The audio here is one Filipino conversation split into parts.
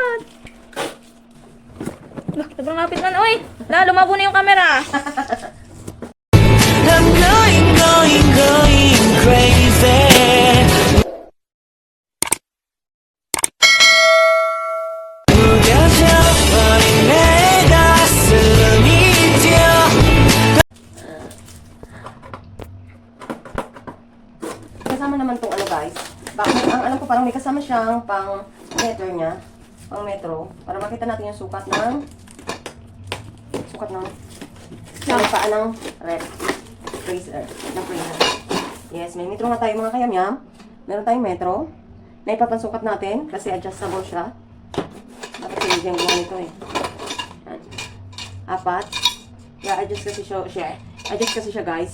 sukat. Sobrang lapit na. Uy! Lumabo na yung camera. I'm going crazy. Kasama naman tong ano guys. Bakit? Ang alam ko parang may kasama siyang pang meter niya. Pang metro. Para makita natin yung sukat ng paa ng red. Freezer. Ng freezer. Yes, may metro na tayo mga kayamyam. Meron tayong metro. Na ipapansukat natin kasi adjustable siya. Dapat sinigyan ko nito eh. Yan. 4. I-adjust kasi siya. Adjust kasi siya guys.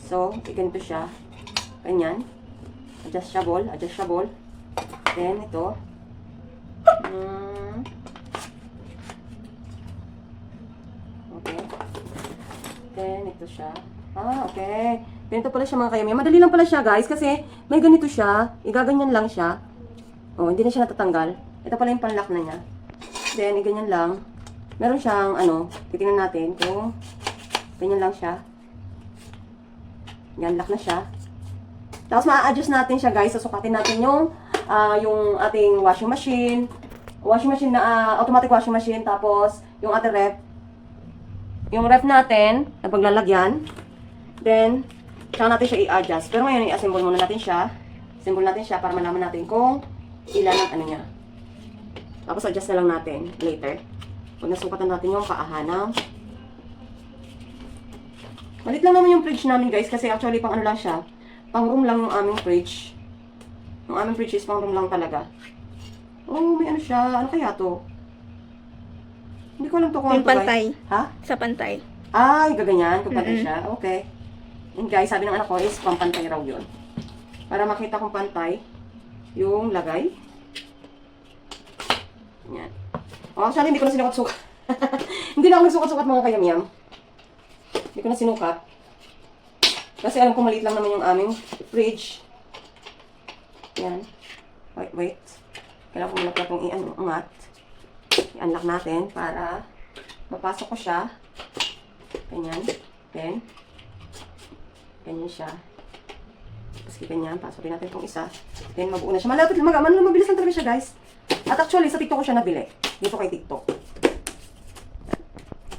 So, ganito siya. Ganyan. Adjustable. Then, ito. Okay. Then, ito siya. Okay. Ganito pala siya mga kayamya. Madali lang pala siya guys kasi may ganito siya. Igaganyan lang siya. Oh, hindi na siya natatanggal. Ito pala yung panlock na niya. Then, ganyan lang. Meron siyang, titingnan natin kung ganyan lang siya. Yan, lock na siya. Tapos, ma-adjust natin siya, guys. Susukatin natin yung ating washing machine. Washing machine na, automatic washing machine. Tapos, yung ating ref. Yung ref natin, na paglalagyan. Then, saka natin siya i-adjust. Pero ngayon, i-assemble muna natin siya. Assemble natin siya para malaman natin kung ilan ang ano niya. Tapos, adjust na lang natin later. Pag nasukatan natin yung kaahanang. Malit lang naman yung fridge namin, guys. Kasi actually, pang ano lang siya. Pang room lang yung aming fridge. Yung aming fridge is pang room lang talaga. Oh, may ano siya. Ano kaya to? Hindi ko alam to kung ano to, pantay. Guys. Ha? Sa pantay. Ay, gaganyan. Kung pantay siya. Okay. And guys, sabi ng anak ko is pampantay raw yun. Para makita kung pantay yung lagay. Yan. Oh, actually, hindi ko na sinukat-sukat. Hindi na ako nagsukat-sukat mga kayamyam. Hindi ko na sinukat. Kasi alam ko maliit lang naman yung aming fridge. Yan. Wait. Kailangan ko muna pala itong i-unlock. I-unlock natin para mapasok ko siya. Ganyan. Then, ganyan siya. Tapos ganyan. Pasokin natin itong isa. Then, mabuo na siya. Mabilis lang talaga siya, guys. At actually, sa TikTok ko siya nabili. Dito kay TikTok.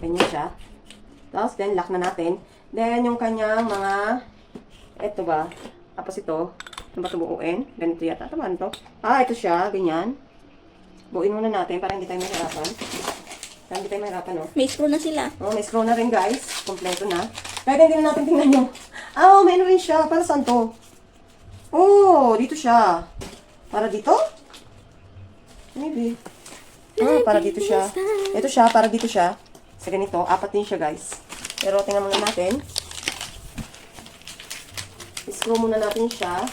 Ganyan siya. Tapos, then, lock na natin. Then, yung kanyang mga, eto ba? Tapos ito, ano ba ito buuin? Ganito yata. Tama to? Ito siya. Ganyan. Buuin muna natin para hindi tayo mahirapan. No? May screw na sila. Oh, may screw na rin, guys. Kompleto na. Kaya hindi na natin tingnan yung, may ano rin siya. Para saan to? Oh, dito siya. Para dito? Maybe. Para dito siya. Ito siya, para dito siya. Sa ganito, 4 din siya, guys. Pero tingnan muna natin. I-screw muna natin siya.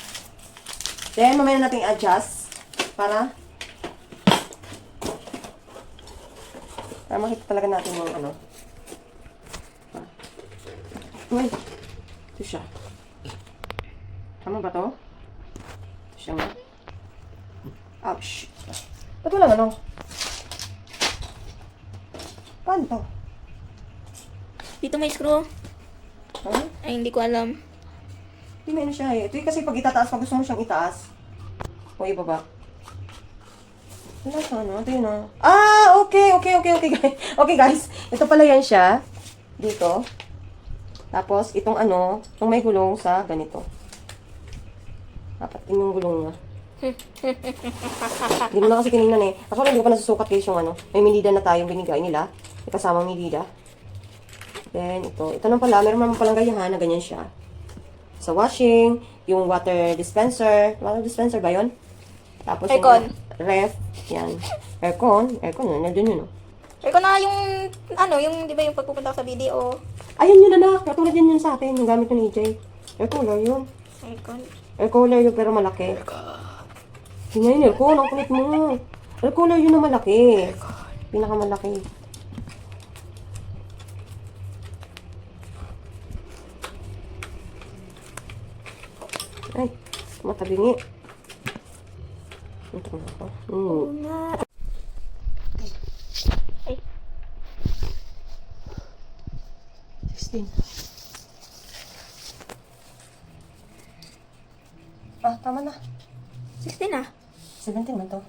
Then, mamaya natin i-adjust. Para makita talaga natin yung ano. Uy! Ito siya. Tama ba to? Ito siya nga. Ouch! Ba't walang ano? Paano to? Dito may screw. Huh? Ay, hindi ko alam. Hindi may ano siya eh. Ito yung kasi pag itataas, pag gusto mo siyang itaas. O ibaba. Wala sa ano? Ito yun okay. Okay guys. Ito pala yan siya. Dito. Tapos, itong itong may gulong sa ganito. Dapat yung gulong niya. Hindi mo na kasi kinignan eh. Actually, hindi ko pa nasusukat guys yung may medida na tayong binigay nila. May kasamang medida. Then, ito. Ito naman pala. Meron naman palang gayahan na ganyan siya. Sa washing, yung water dispenser. Water dispenser ba yun? Tapos Aircon. Yung ref. Yan. Aircon. Nandun yun, Aircon na yung di ba yung pagpupunta ko sa video? Ayan yun, anak. Katulad yan yun sa atin. Yung gamit yun ni EJ. Air cooler yun. Aircon. Air cooler yun, pero malaki. Ganyan yun, aircon. Ang kulit mo. Air cooler yun na malaki. Pinakamalaki. Ay, matabingi. Ito na ako. 16. Ah, tama na. 16 na. 17 man to.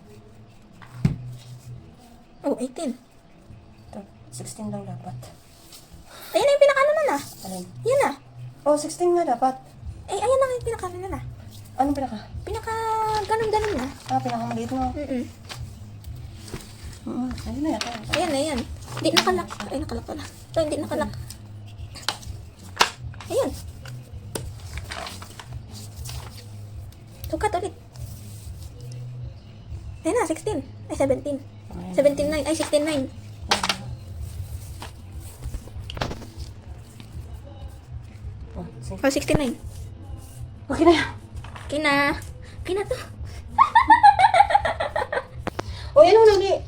Oh, 18. Ito, 16 lang dapat. Ayan na yung pinakano na na. Alin? Yan na. Oh, 16 nga dapat. Eh, ayan na yung pinakano na na. Anong pinaka? Pinaka ganun-ganun na. Ah, pinakamaliit mo. Ayun na yata. Ayan na yan. Hindi nakalak. Ay, nakalak pala. Ito, hindi nakalak. Ayan. Sukat ulit. Ayan na, 16. Ay, 17. 17.9. Ay, 16.9. Oh, sige. Oh, 69. Okay na yan. Okay na. Okay na to. O, yan mo lagi.